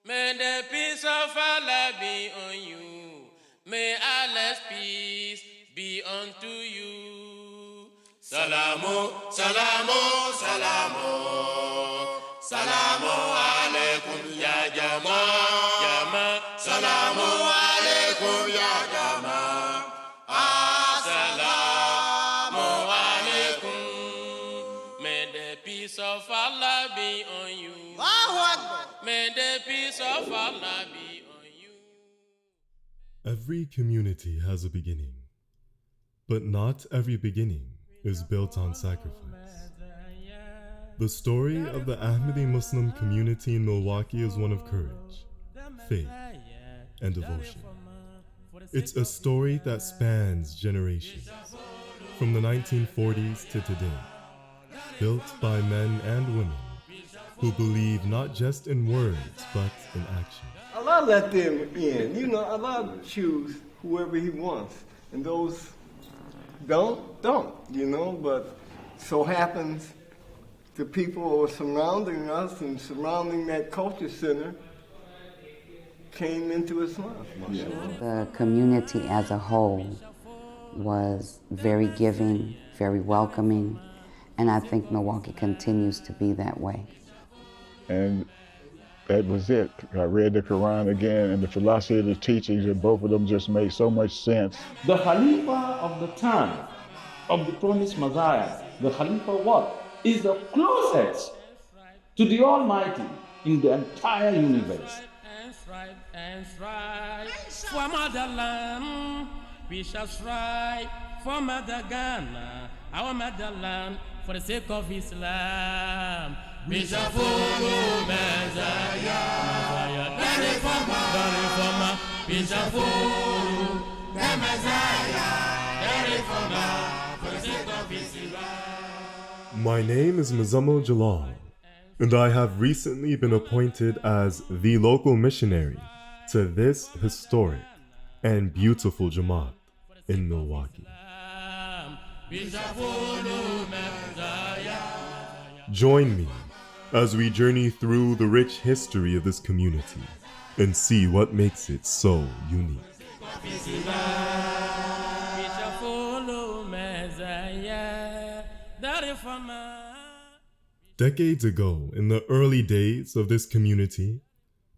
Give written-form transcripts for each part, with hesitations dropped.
May the peace of Allah be on you. May Allah's peace be unto you. Salamu, salamu, salamu. Salamu alaikum ya jama. Jama. Salamu alaikum ya jama. Assalamu alaikum. May the peace of Allah be on you. May the peace of Allah be on you. Every community has a beginning, but not every beginning is built on sacrifice. The story of the Ahmadi Muslim community in Milwaukee is one of courage, faith, and devotion. It's a story that spans generations, from the 1940s to today, built by men and women who believe not just in words, but in action. Allah let them in. You know, Allah choose whoever He wants. And those don't, you know. But so happens the people who are surrounding us and surrounding that culture center came into Islam. Yeah. The community as a whole was very giving, very welcoming, and I think Milwaukee continues to be that way. And that was it. I read the Quran again, and the philosophy of the teachings, and both of them just made so much sense. The Khalifa of the time of the promised Messiah, the Khalifa what? Is the closest to the Almighty in the entire universe. And strive for motherland, we shall strive for Mother Ghana, our motherland, for the sake of Islam. We shall follow Messiah, the reformer. We shall follow the Messiah, the reformer, for the sake of Islam. My name is Muzammil Jalal, and I have recently been appointed as the local missionary to this historic and beautiful Jamaat in Milwaukee. Join me as we journey through the rich history of this community and see what makes it so unique. Decades ago, in the early days of this community,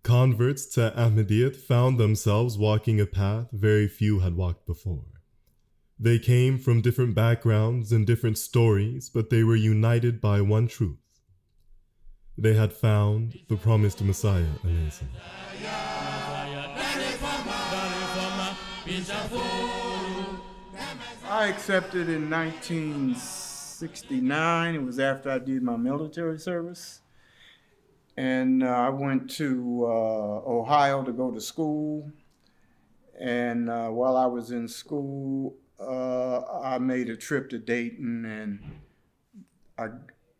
converts to Ahmadiyyat found themselves walking a path very few had walked before. They came from different backgrounds and different stories, but they were united by one truth. They had found the promised Messiah. I accepted in 1969. It was after I did my military service. And I went to Ohio to go to school. And while I was in school, I made a trip to Dayton, and I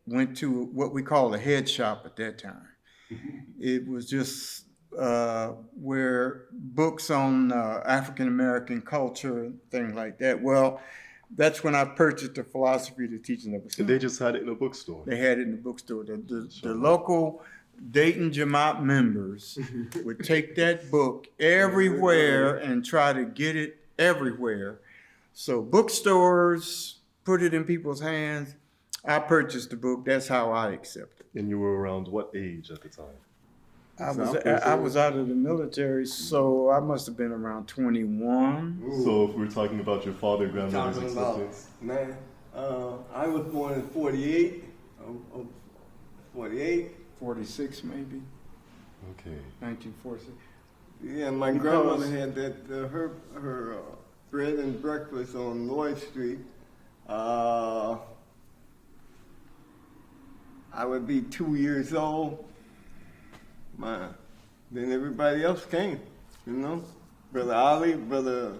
went to what we call a head shop at that time. It was just where books on African-American culture and things like that. Well, that's when I purchased the philosophy of the teaching of Islam. They just had it in a bookstore. They had it in the bookstore. The local Dayton Jamaat members would take that book everywhere and try to get it everywhere. So bookstores put it in people's hands. I purchased the book. That's how I accepted. And you were around what age at the time? I was out of the military, so I must have been around 21. Ooh. So if we're talking about your father, grandmother's acceptance? Man, I was born in 48. 46 maybe. Okay. 1946. Yeah, my grandmother had that her bread and breakfast on Lloyd Street. I would be 2 years old. Then everybody else came, you know. Brother Ali, brother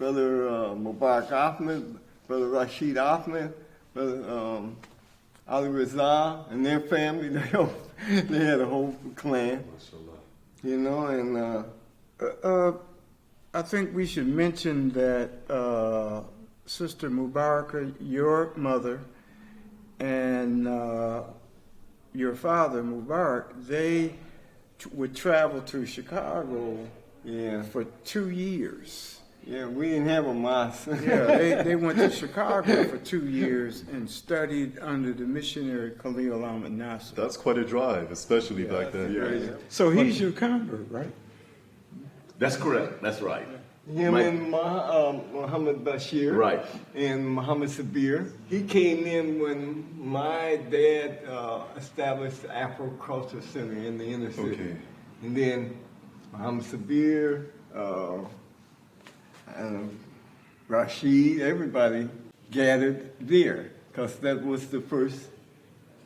Mubarak Ahmad, brother Rashid Ahmad, brother Ali Rizal and their family. They had a whole clan, you know. And I think we should mention that Sister Mubaraka, your mother, and your father, Mubarak, they would travel to Chicago Yeah. for 2 years. Yeah, we didn't have a mosque. Yeah, they went to Chicago for 2 years and studied under the missionary Khalil Ahmad Nasser. That's quite a drive, especially back then. So he's your convert, right? That's correct. That's right. Him and Muhammad Bashir. Right. And Muhammad Sabir. He came in when my dad established the Afro Culture Center in the inner city. Okay. And then Muhammad Sabir, Rashid, everybody gathered there because that was the first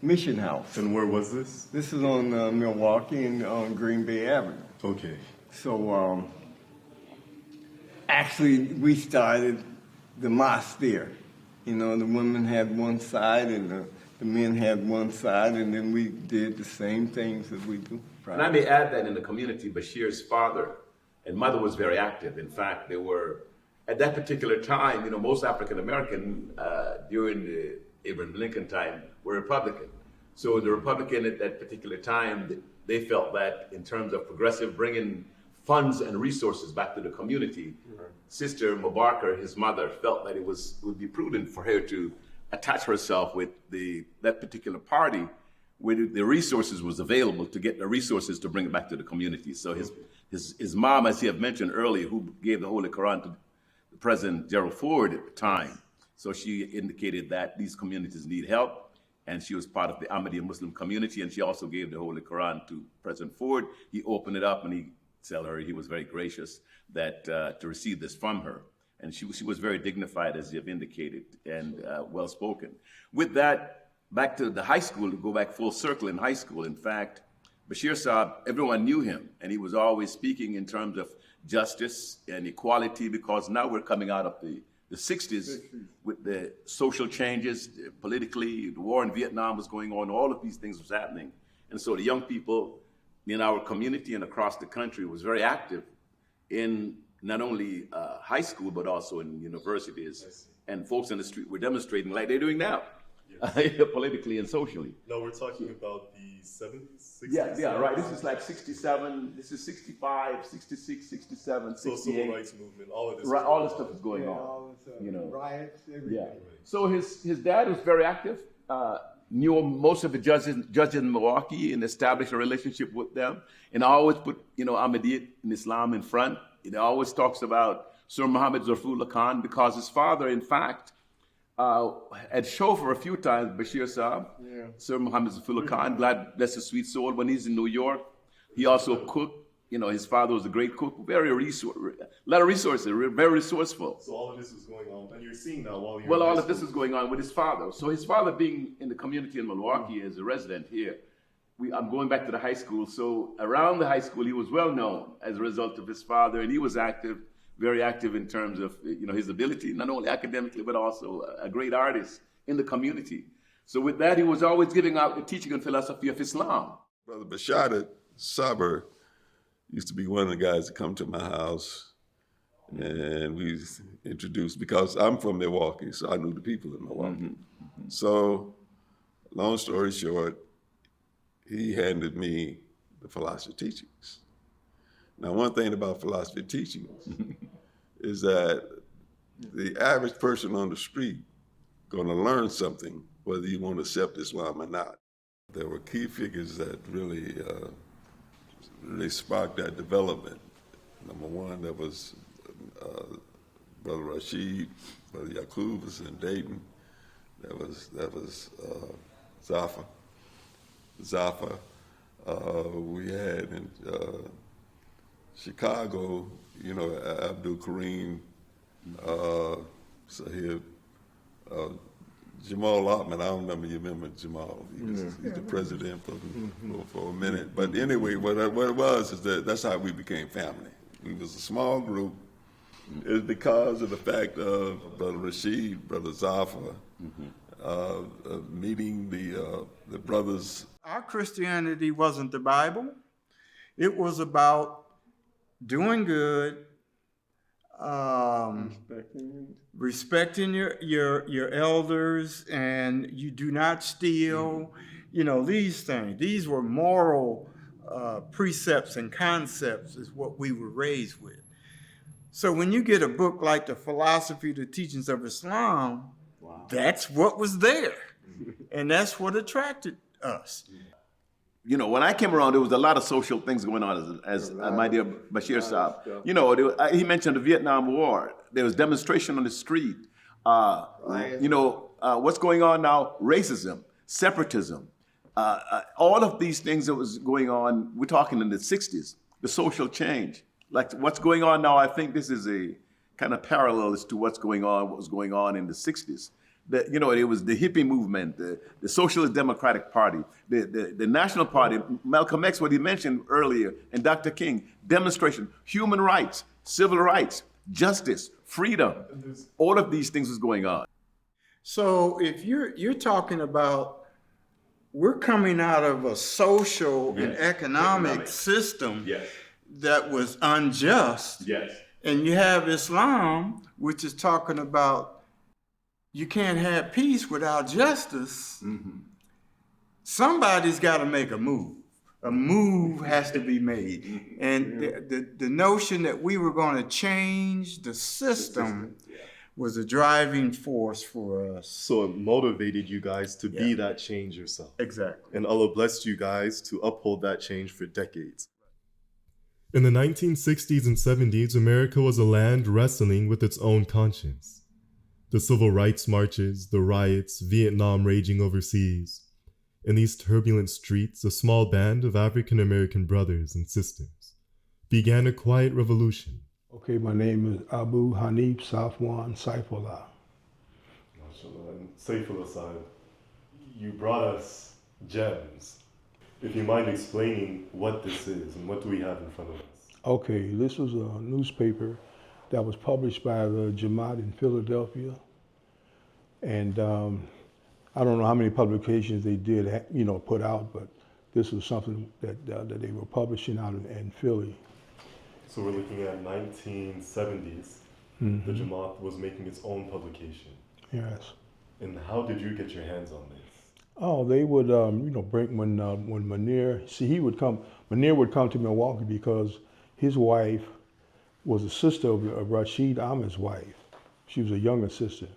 mission house. And where was this? This is on Milwaukee and on Green Bay Avenue. Okay. So actually, we started the mosque there. You know, the women had one side and the men had one side, and then we did the same things that we do. And I may add that in the community, Bashir's father and mother was very active. In fact, they were, at that particular time, you know, most African American during the Abraham Lincoln time were Republican. So the Republican at that particular time, they felt that in terms of progressive, bringing funds and resources back to the community, Sister Mubarak, his mother, felt that it would be prudent for her to attach herself with that particular party where the resources was available to get the resources to bring it back to the community. So his mom, as he had mentioned earlier, who gave the Holy Quran to President Gerald Ford at the time, so she indicated that these communities need help, and she was part of the Ahmadiyya Muslim community, and she also gave the Holy Quran to President Ford. He opened it up, and he told her he was very gracious that to receive this from her. And she was very dignified, as you have indicated, and well-spoken. With that, back to the high school, to go back full circle in high school, in fact, Bashir Saab, everyone knew him, and he was always speaking in terms of justice and equality, because now we're coming out of the 60s with the social changes, politically, the war in Vietnam was going on, all of these things was happening. And so the young people in our community and across the country was very active in not only high school, but also in universities. And folks in the street were demonstrating like they're doing now, politically and socially. No, we're talking about the 70s, 60s? Yeah, right. This is like 67, this is 65, 66, 67, 68. So civil rights movement, all of this. Right, all this stuff is going on. All this, you know. Riots, everything. Yeah. So his dad was very active, knew most of the judges in Milwaukee and established a relationship with them. And I always put, Ahmadiyyat in Islam in front. It always talks about Sir Muhammad Zarfullah Khan, because his father, in fact, had chauffeur a few times, Bashir Saab, Sir Muhammad Zarfullah Khan, God bless his sweet soul, when he's in New York. He also cooked. His father was a great cook, a lot of resources, very resourceful. So all of this was going on, and you're seeing that while you're Well, all of this is going on with his father. So his father being in the community in Milwaukee as a resident here, I'm going back to the high school. So around the high school, he was well known as a result of his father, and he was active, very active in terms of his ability, not only academically, but also a great artist in the community. So with that, he was always giving out the teaching and philosophy of Islam. Brother Bashar Saber used to be one of the guys that come to my house, and we introduced, because I'm from Milwaukee, so I knew the people in Milwaukee. So, long story short, he handed me the philosophy teachings. Now, one thing about philosophy teachings is that the average person on the street gonna learn something, whether you want to accept Islam or not. There were key figures that really sparked that development. Number one, there was Brother Rashid, Brother Yaqub was in Dayton. That was Zafar. We had in Chicago, Abdul Kareem, Sahib, Jamal Ottman. I don't remember. You remember Jamal? He's the president for a minute. But anyway, what it was is that's how we became family. We was a small group. It was because of the fact of Brother Rashid, Brother Zafar, meeting the brothers. Our Christianity wasn't the Bible. It was about doing good, respecting your elders, and you do not steal. These things. These were moral precepts and concepts is what we were raised with. So when you get a book like The Philosophy, the Teachings of Islam, that's what was there. And that's what attracted us. You know, when I came around, there was a lot of social things going on, as my dear Bashir Saab. You know, he mentioned the Vietnam War. There was demonstration on the street. You know, what's going on now? Racism, separatism. All of these things that was going on, we're talking in the 60s, the social change. Like what's going on now, I think this is a kind of parallel as to what was going on in the 60s. You know, it was the hippie movement, the Socialist Democratic Party, the National Party, Malcolm X, what he mentioned earlier, and Dr. King, demonstration, human rights, civil rights, justice, freedom. All of these things was going on. So if you're talking about, we're coming out of a social and economic system that was unjust. And you have Islam, which is talking about you can't have peace without justice. Somebody's got to make a move. A move has to be made. And the notion that we were going to change the system was a driving force for us. So it motivated you guys to be that change yourself. Exactly. And Allah blessed you guys to uphold that change for decades. In the 1960s and 70s, America was a land wrestling with its own conscience. The civil rights marches, the riots, Vietnam raging overseas. In these turbulent streets, a small band of African American brothers and sisters began a quiet revolution. Okay, my name is Abu Hanif Safwan Saifullah. And Saifullah Sahib, you brought us gems. If you mind explaining what this is and what do we have in front of us? Okay, this was a newspaper that was published by the Jamaat in Philadelphia. And I don't know how many publications they did, put out, but this was something that they were publishing out in Philly. So we're looking at 1970s. The Jamaat was making its own publication. Yes. And how did you get your hands on this? Oh, they would, bring when Munir, Munir would come to Milwaukee because his wife was a sister of Rashid Ahmed's wife. She was a younger sister.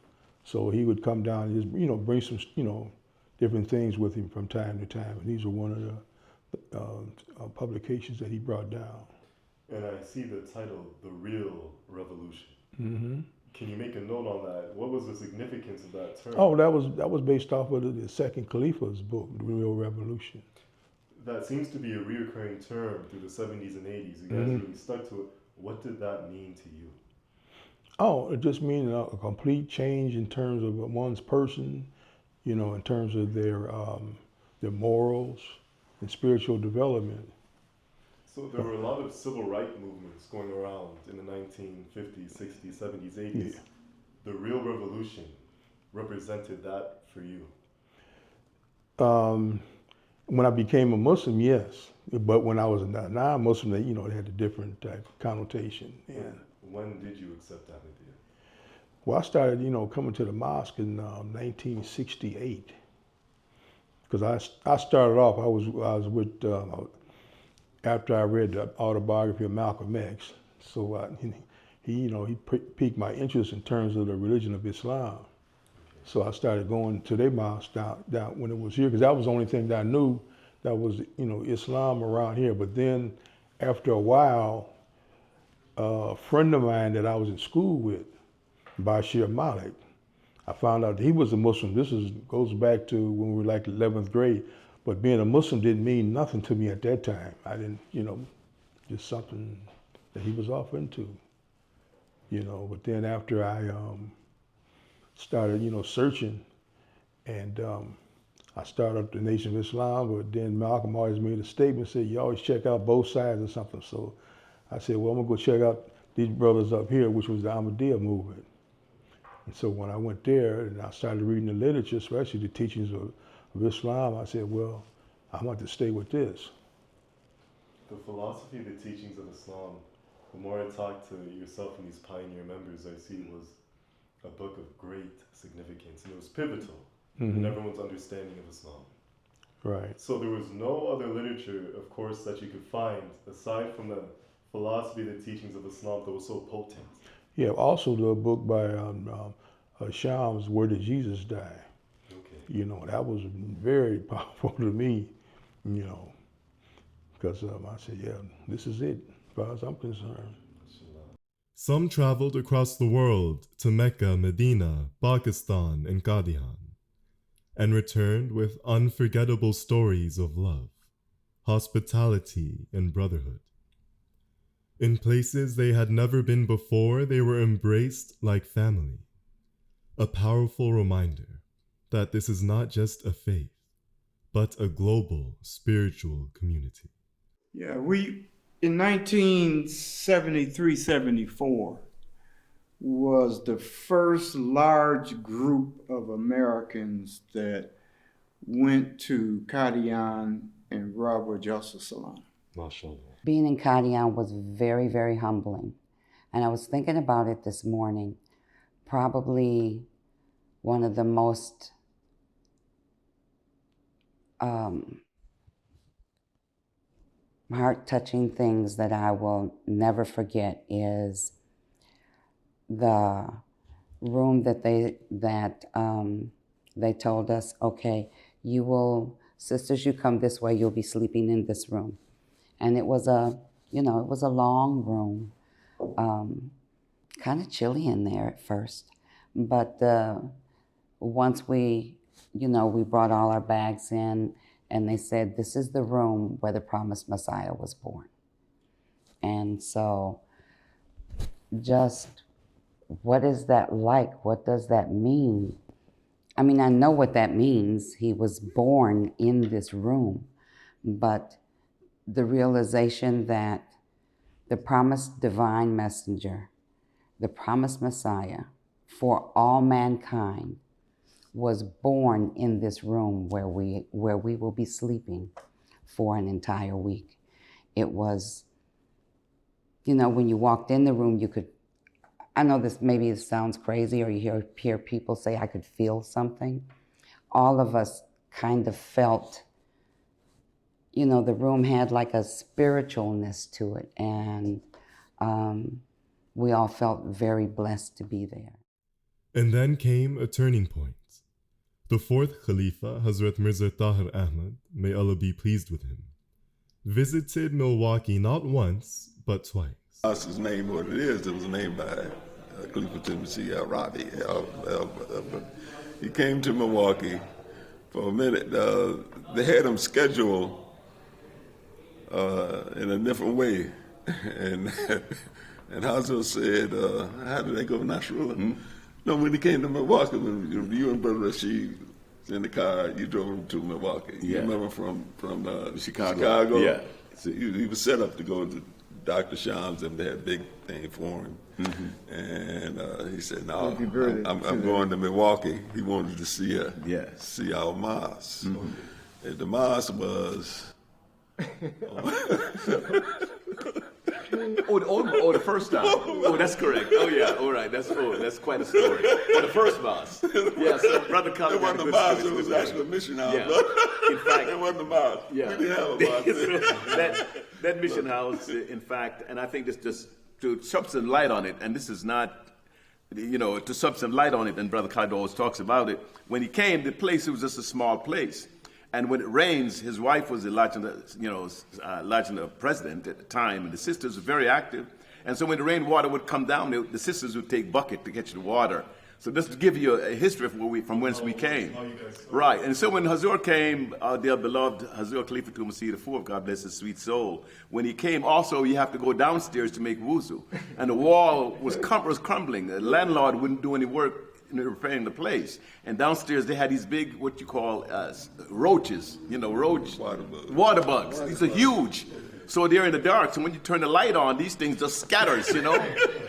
So he would come down and just, bring some, different things with him from time to time. And these are one of the publications that he brought down. And I see the title, The Real Revolution. Can you make a note on that? What was the significance of that term? Oh, that was based off of the second Khalifa's book, The Real Revolution. That seems to be a reoccurring term through the 70s and 80s. You guys really stuck to it. What did that mean to you? Oh, it just means a complete change in terms of one's person, in terms of their morals and spiritual development. So there were a lot of civil rights movements going around in the 1950s, 60s, 70s, 80s. The Real Revolution represented that for you. When I became a Muslim, yes. But when I was a non-Muslim, they had a different type of connotation. Yeah. When did you accept that idea? Well, I started, coming to the mosque in 1968. Because I started off, I was with, after I read the autobiography of Malcolm X, so he piqued my interest in terms of the religion of Islam. So I started going to their mosque down when it was here, because that was the only thing that I knew that was, Islam around here. But then after a while, a friend of mine that I was in school with, Bashir Malik, I found out that he was a Muslim. This goes back to when we were like 11th grade. But being a Muslim didn't mean nothing to me at that time. I didn't, just something that he was off into, But then after I started, searching, and I started up the Nation of Islam, but then Malcolm always made a statement, said, you always check out both sides or something. So I said, well, I'm gonna go check out these brothers up here, which was the Ahmadiyyat movement. And so when I went there and I started reading the literature, especially the teachings of Islam, I said, well, I'm going to stay with this. The philosophy, the teachings of Islam, the more I talked to yourself and these pioneer members, I see it was a book of great significance, and it was pivotal in everyone's understanding of Islam. Right. So there was no other literature, of course, that you could find aside from the philosophy, the teachings of Islam that was so potent. Yeah. Also, the book by Shams, Where Did Jesus Die? Okay. You know, that was very powerful to me. You know, because I said, yeah, this is it, as far as I'm concerned. Some traveled across the world to Mecca, Medina, Pakistan, and Qadian, and returned with unforgettable stories of love, hospitality, and brotherhood. In places they had never been before, they were embraced like family. A powerful reminder that this is not just a faith, but a global spiritual community. Yeah, in 1973-74 was the first large group of Americans that went to Qadian and Rabwa Jalsa. MashaAllah. Being in Kadan was very, very humbling. And I was thinking about it this morning. Probably one of the most heart-touching things that I will never forget is the room that they told us, okay, sisters, you come this way, you'll be sleeping in this room. And it was a long room, kind of chilly in there at first. But once we brought all our bags in, and they said, this is the room where the promised Messiah was born. And so just, what is that like? What does that mean? I mean, I know what that means. He was born in this room, but the realization that the promised divine messenger, the promised Messiah for all mankind, was born in this room where we will be sleeping for an entire week. It was, when you walked in the room, you could, I know maybe it sounds crazy, or you hear people say, I could feel something. All of us kind of felt, the room had like a spiritualness to it, and we all felt very blessed to be there. And then came a turning point. The fourth Khalifa, Hazrat Mirza Ghulam Ahmad, may Allah be pleased with him, visited Milwaukee not once, but twice. That's his name, what it is. It was named by Khalifa Timothy Rabi. He came to Milwaukee for a minute. They had him scheduled in a different way. And Hazrat said, how did they go, Nasrullah? Mm-hmm. No, when he came to Milwaukee, when you and Brother Rashid in the car, you drove him to Milwaukee. Yeah. You remember from Chicago? Yeah. So he was set up to go to Dr. Shams, and they had a big thing for him. Mm-hmm. And he said, no, I'm going to Milwaukee. He wanted to see our mosque. Mm-hmm. And the mosque was... Oh, the first time. Oh, that's correct. Oh, yeah. All right. That's quite a story. Oh, the first mosque. Yeah. So Brother Kadan. It wasn't the mosque. It was actually a mission house. Yeah. In fact, it wasn't the mosque. Yeah. We didn't have a mosque. that mission house, in fact, and I think this just to shed some light on it. And this is not, to shed some light on it. And Brother Kadan always talks about it. When he came, the place was just a small place. And when it rains, his wife was the Lajna president at the time, and the sisters were very active. And so when the rainwater would come down, the sisters would take bucket to catch the water. So just to give you a history of from whence we came. Right. And so when Hazur came, our dear beloved Hazur Khalifa Masih IV, God bless his sweet soul, when he came, also you have to go downstairs to make wuzu. And the wall was crumbling. The landlord wouldn't do any work repairing the place. And downstairs they had these big, what you call roaches, water bugs. These are huge. So they're in the dark. So when you turn the light on, these things just scatters,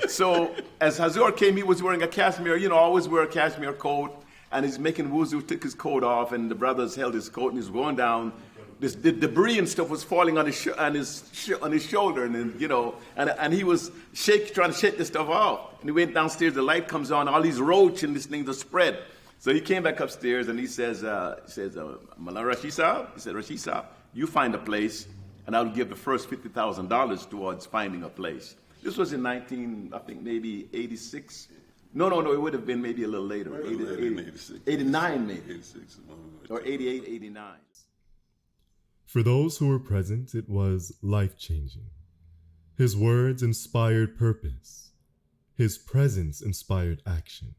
So as Hazur came, he was wearing a cashmere, always wear a cashmere coat. And he's making wuzu, took his coat off, and the brothers held his coat, and he's going down. The debris and stuff was falling on his shoulder, and he was trying to shake this stuff off. And he went downstairs, the light comes on, all these roaches and this thing just spread. So he came back upstairs and he says, Mala Rashid Saab, he said, Rashid Saab, you find a place and I'll give the first $50,000 towards finding a place. This was in 86. No, it would have been maybe a little later. 89 maybe. 86. Or 88, 89. For those who were present, it was life-changing. His words inspired purpose. His presence inspired action.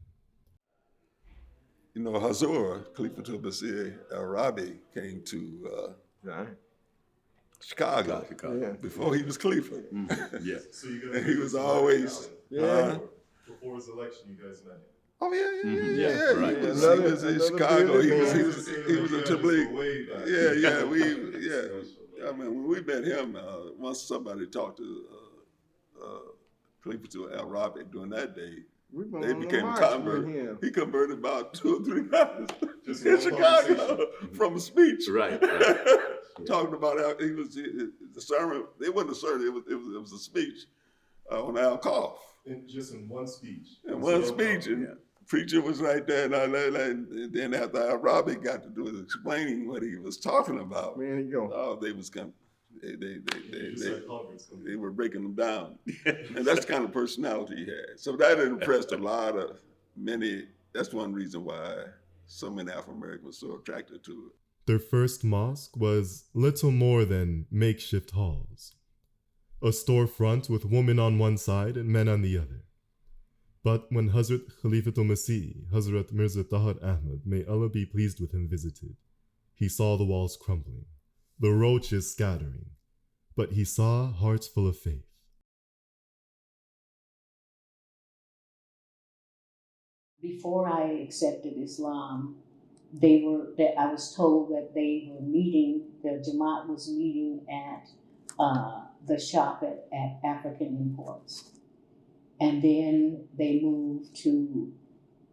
You know, Hazur, Khalifatul Basir al-Rabi, came to Chicago before he was Khalifa. Yeah. So you and he was always... Before his election, you guys met him. Oh, yeah. Right. He was in Chicago. He was in Tabligh. Yeah. I mean, when we met him, once somebody talked to Khalifatul al-Rabi during that day, they became a convert. He converted about 2 or 3 times in Chicago from a speech. Right. Talking about how he was the sermon. It wasn't a sermon. It was a speech on Al-Qaf. Just in one speech. And preacher was right there, and then after Al-Rabi got to do explaining what he was talking about, There you go. oh, they was kind of, they were breaking them down. And that's the kind of personality he had. So that impressed many. That's one reason why so many African Americans were so attracted to it. Their first mosque was little more than makeshift halls. A storefront with women on one side and men on the other. But when Hazrat Khalifatul Masih, Hazrat Mirza Ghulam Ahmad, may Allah be pleased with him, visited, he saw the walls crumbling, the roaches scattering, but he saw hearts full of faith. Before I accepted Islam, I was told that they were meeting, the Jamaat was meeting at the shop at African Imports. And then they moved to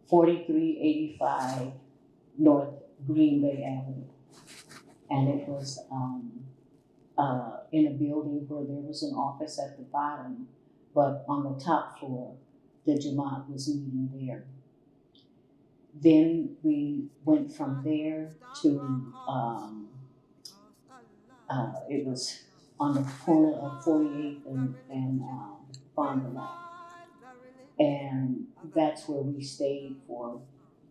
4385 North Green Bay Avenue. And it was in a building where there was an office at the bottom, but on the top floor, the Jamaat was meeting there. Then we went from there to, it was on the corner of 48th and Fond du Lac. And that's where we stayed for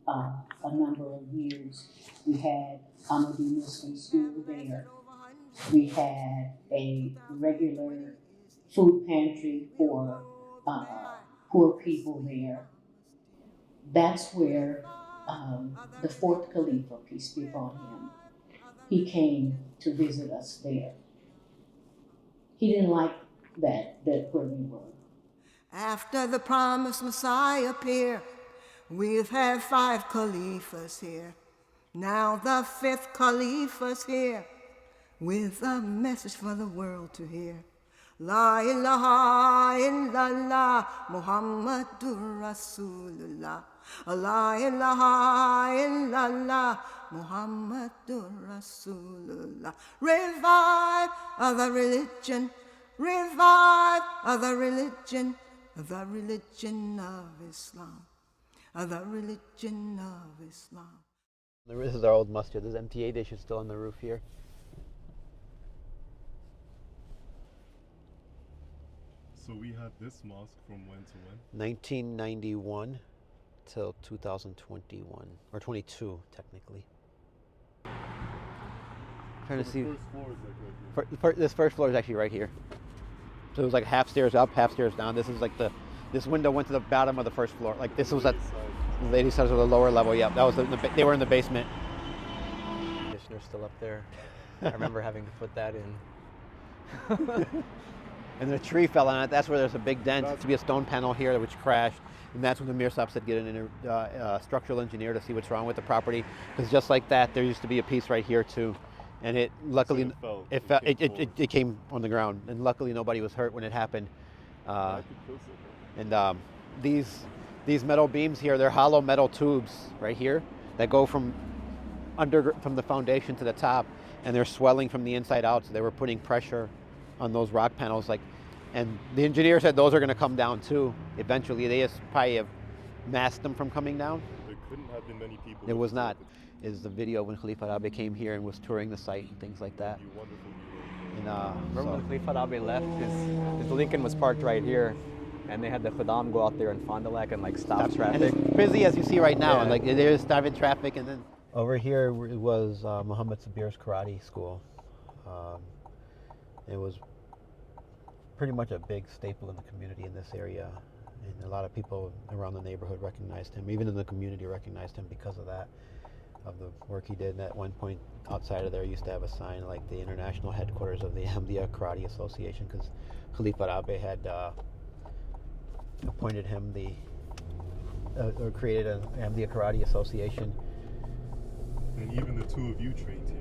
a number of years. We had Ahmadi Muslim school there. We had a regular food pantry for poor people there. That's where the 4th Khalifa, peace be upon him, he came to visit us there. He didn't like that where we were. After the promised Messiah appear, we've had 5 Caliphs here. Now the 5th Caliph's here with a message for the world to hear. La ilaha illallah Muhammadur Rasulullah. La ilaha illallah Muhammadur Rasulullah. Revive the religion, revive the religion of Islam, the religion of Islam. This is our old masjid. There's MTA dish is still on the roof here. So we had this mosque from when to when? 1991 till 2021, or 22 technically. Trying to see. First floor is like right here. This first floor is actually right here. So it was like half stairs up, half stairs down. This is like this window went to the bottom of the first floor. Like this was at the ladies' side of the lower level. Yeah, that was they were in the basement. Conditioner's still up there. I remember having to put that in. And the tree fell on it. That's where there's a big dent. It used to be a stone panel here which crashed. And that's when the Mir Sahib said get a structural engineer to see what's wrong with the property. Because just like that, there used to be a piece right here too. And it luckily, so it came on the ground. And luckily nobody was hurt when it happened. And these metal beams here, they're hollow metal tubes right here that go from the foundation to the top. And they're swelling from the inside out. So they were putting pressure on those rock panels, and the engineer said those are going to come down too eventually. They just probably have masked them from coming down. They couldn't have been many people. There was not. Is the video when Khalifa Rabi came here and was touring the site and things like that. And, remember when Khalifa Rabi left, his Lincoln was parked right here, and they had the Kadan go out there in Fond du Lac and like stop traffic. And it's busy as you see right now. Yeah. And like there's started traffic, and then over here was Muhammad Sabir's karate school. It was pretty much a big staple in the community in this area, and a lot of people around the neighborhood recognized him. Even in the community recognized him because of that, of the work he did. And at one point outside of there used to have a sign like the international headquarters of the Ahmadiyya Karate Association, because Khalifa Rabi had appointed him or created an Ahmadiyya Karate Association. And even the two of you trained here.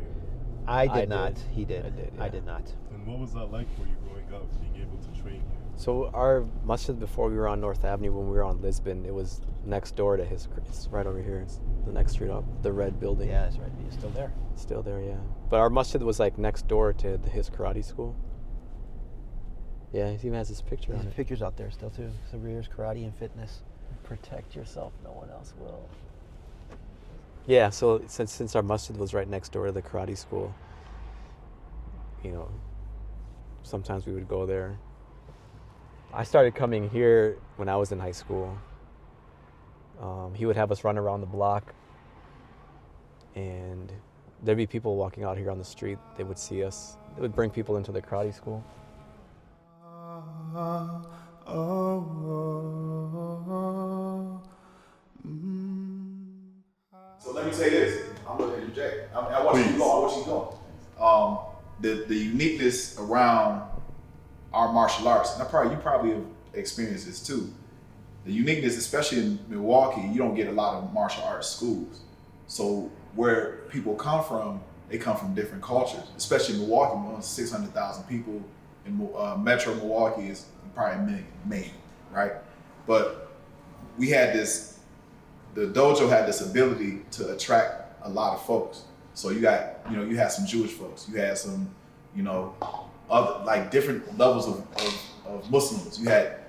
I did not. He did. Yeah. I did not. And what was that like for you growing up, being able to train here? So our masjid before we were on North Avenue, when we were on Lisbon, it was next door to his. It's right over here. It's the next street up, the red building. Yeah, it's right. It's still there. Still there, yeah. But our masjid was like next door to his karate school. Yeah, he even has his picture on There's it. pictures out there still too. Sabir's Karate and Fitness. Protect yourself, no one else will. Yeah, so since our masjid was right next door to the karate school, you know, sometimes we would go there. I started coming here when I was in high school. He would have us run around the block, and there'd be people walking out here on the street. They would see us. They would bring people into the karate school. So let me say this. I'm going to interject. I want you to go. I want you to go. The uniqueness around our martial arts, and you probably have experienced this too. The uniqueness, especially in Milwaukee, you don't get a lot of martial arts schools. So where people come from, they come from different cultures. Especially in Milwaukee, more than 600,000 people. In Metro Milwaukee is probably a million, maybe, right? But we had this. The dojo had this ability to attract a lot of folks. So you had some Jewish folks, you had some, other like different levels of Muslims. You had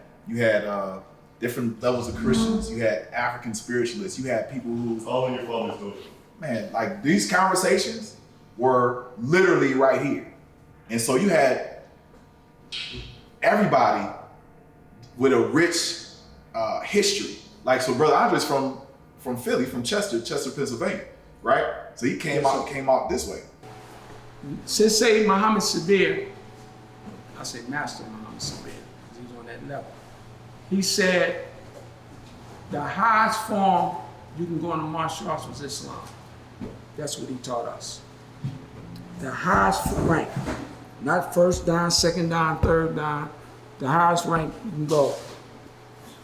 different levels of Christians. You had African spiritualists. You had people who all in your father's dojo. Man, like these conversations were literally right here, and so you had everybody with a rich history. Like so, Brother Andre's from Philly, from Chester, Pennsylvania, right? So he came out this way. Sensei Muhammad Sabir, I say Master Muhammad Sabir, because he was on that level. He said the highest form you can go into martial arts was Islam. That's what he taught us. The highest rank, not first dan, second dan, third dan, the highest rank you can go,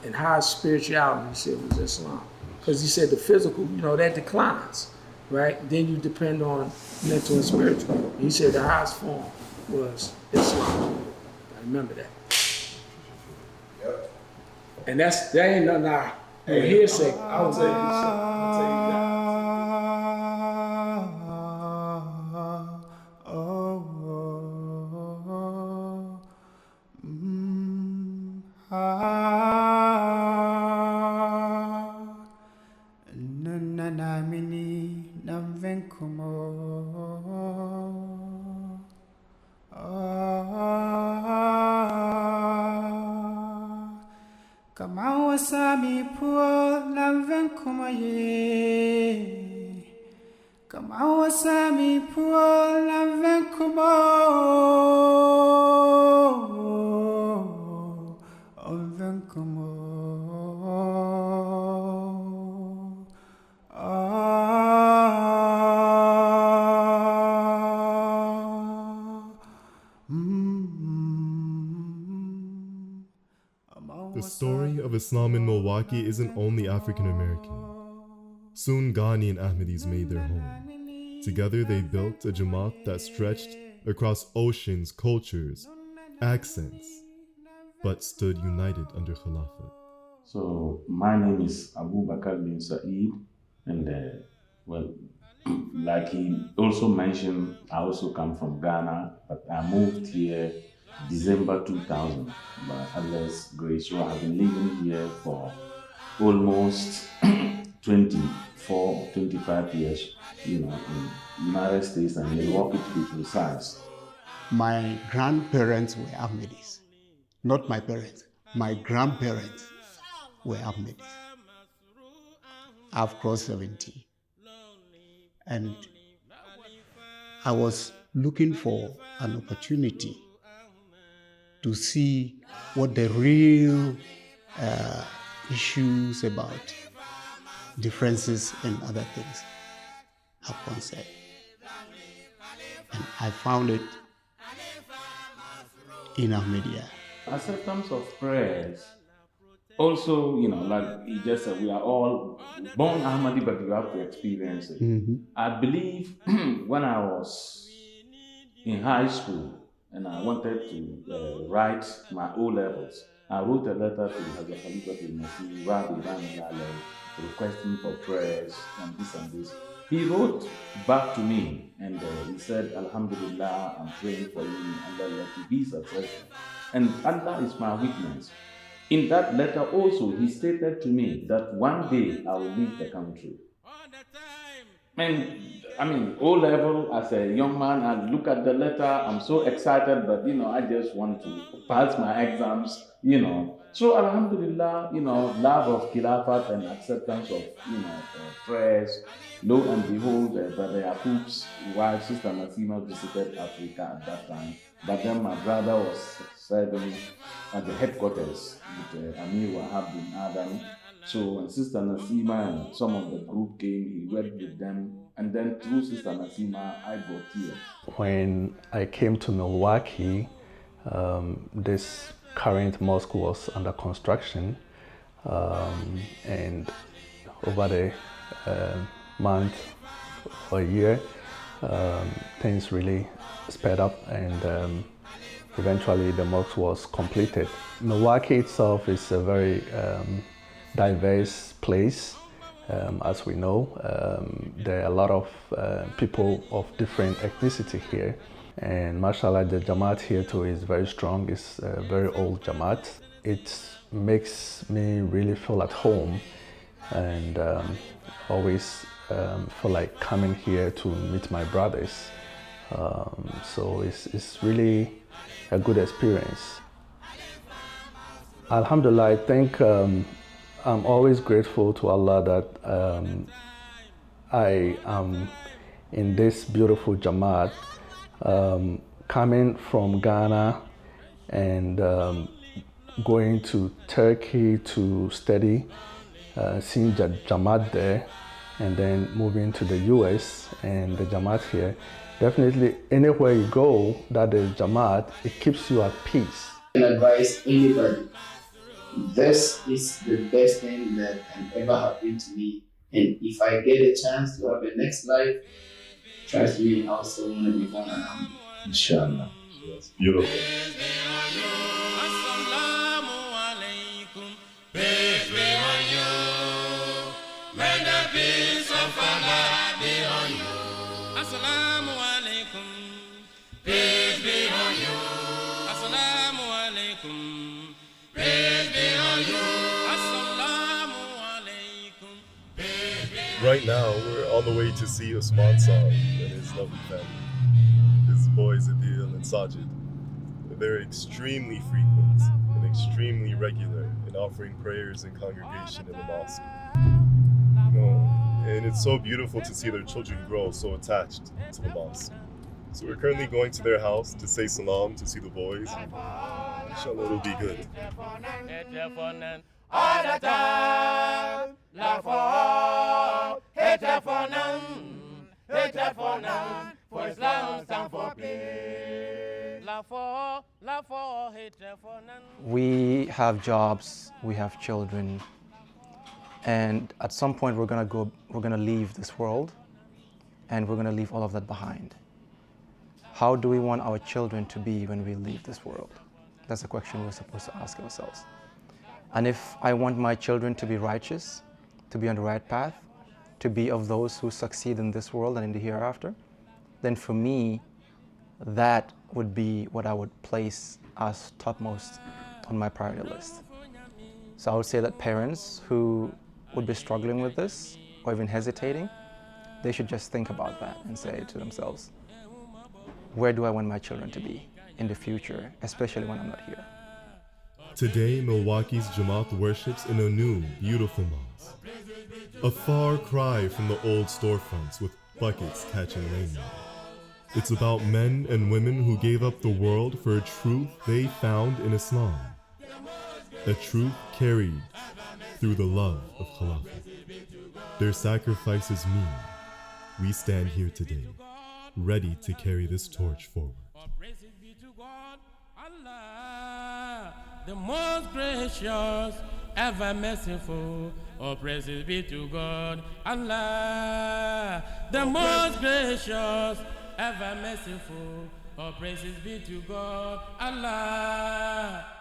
and highest spirituality, he said, was Islam. Because he said the physical, that declines, right? Then you depend on mental and spiritual. He said the highest form was Islam. I remember that. Yep. And that ain't nothing I hearsay. I will tell you that. Sami poor lamven kumaye. Kama sami poor lamven kumo. Alven kumo. The story of Islam in Milwaukee isn't only African American. Soon Ghani and Ahmadis made their home. Together they built a Jamaat that stretched across oceans, cultures, accents, but stood united under Khilafat. So my name is Abu Bakr bin Saeed, and like he also mentioned, I also come from Ghana, but I moved here December 2000 by Allah's grace. So I've been living here for almost 24 or 25 years, in United States and Milwaukee to be precise. My grandparents were Ahmadis. Not my parents. My grandparents were Ahmadis. I've crossed 70. And I was looking for an opportunity to see what the real issues about differences and other things are concerned. And I found it in Ahmadiyya. Acceptance of prayers. Also, like he just said, we are all born Ahmadi, but you have to experience it. I believe when I was in high school and I wanted to write my O levels, I wrote a letter to Hazrat Mirza requesting for prayers and this. He wrote back to me and he said, Alhamdulillah, I'm praying for you and Allah let you be successful. And Allah is my witness. In that letter also, he stated to me that one day I will leave the country. And O level, as a young man, I look at the letter, I'm so excited, but I just want to pass my exams, So Alhamdulillah, love of Khilafat and acceptance of, prayers. Lo and behold, Brother Yakub's wife, Sister Nasima, visited Africa at that time. But then my brother was serving at the headquarters with Amir Wahab bin Adam. So when Sister Nasima and some of the group came, he worked with them. And then through Sister Nasima, I got here. When I came to Milwaukee, this current mosque was under construction. And over the month or year, things really sped up and eventually the mosque was completed. Milwaukee itself is a very diverse place. As we know, there are a lot of people of different ethnicity here. And mashallah, the Jamaat here too is very strong. It's a very old Jamaat. It makes me really feel at home and always feel like coming here to meet my brothers. So it's really a good experience. Alhamdulillah, I think I'm always grateful to Allah that I am in this beautiful Jamaat, coming from Ghana and going to Turkey to study, seeing the Jamaat there, and then moving to the US and the Jamaat here. Definitely anywhere you go that is Jamaat, it keeps you at peace. I can advise anybody, this is the best thing that can ever happen to me. And if I get a chance to have a next life, trust me, I also want to be born around you. Inshallah. Yes, beautiful. Assalamu alaikum. Peace be on you. Assalamu alaikum. Peace be on you. Assalamu alaikum. Right now, we're on the way to see Usman Saab and his lovely family. His boys Adil and Sajid. They're extremely frequent and extremely regular in offering prayers and congregation in the mosque. And it's so beautiful to see their children grow so attached to the mosque. So we're currently going to their house to say salam, to see the boys. Inshallah, it'll be good. All the time, love for hatred for none, for Islam stand for peace. Love for hatred for none. We have jobs, we have children, and at some point we're gonna leave this world, and we're gonna leave all of that behind. How do we want our children to be when we leave this world? That's a question we're supposed to ask ourselves. And if I want my children to be righteous, to be on the right path, to be of those who succeed in this world and in the hereafter, then for me, that would be what I would place as topmost on my priority list. So I would say that parents who would be struggling with this or even hesitating, they should just think about that and say to themselves, where do I want my children to be in the future, especially when I'm not here? Today, Milwaukee's Jamaat worships in a new, beautiful mosque. A far cry from the old storefronts with buckets catching rainwater. It's about men and women who gave up the world for a truth they found in Islam. A truth carried through the love of Khilafah. Their sacrifices mean we stand here today, ready to carry this torch forward. The most gracious, ever merciful, all praises be to God, Allah. The most gracious, ever merciful, all praises be to God, Allah.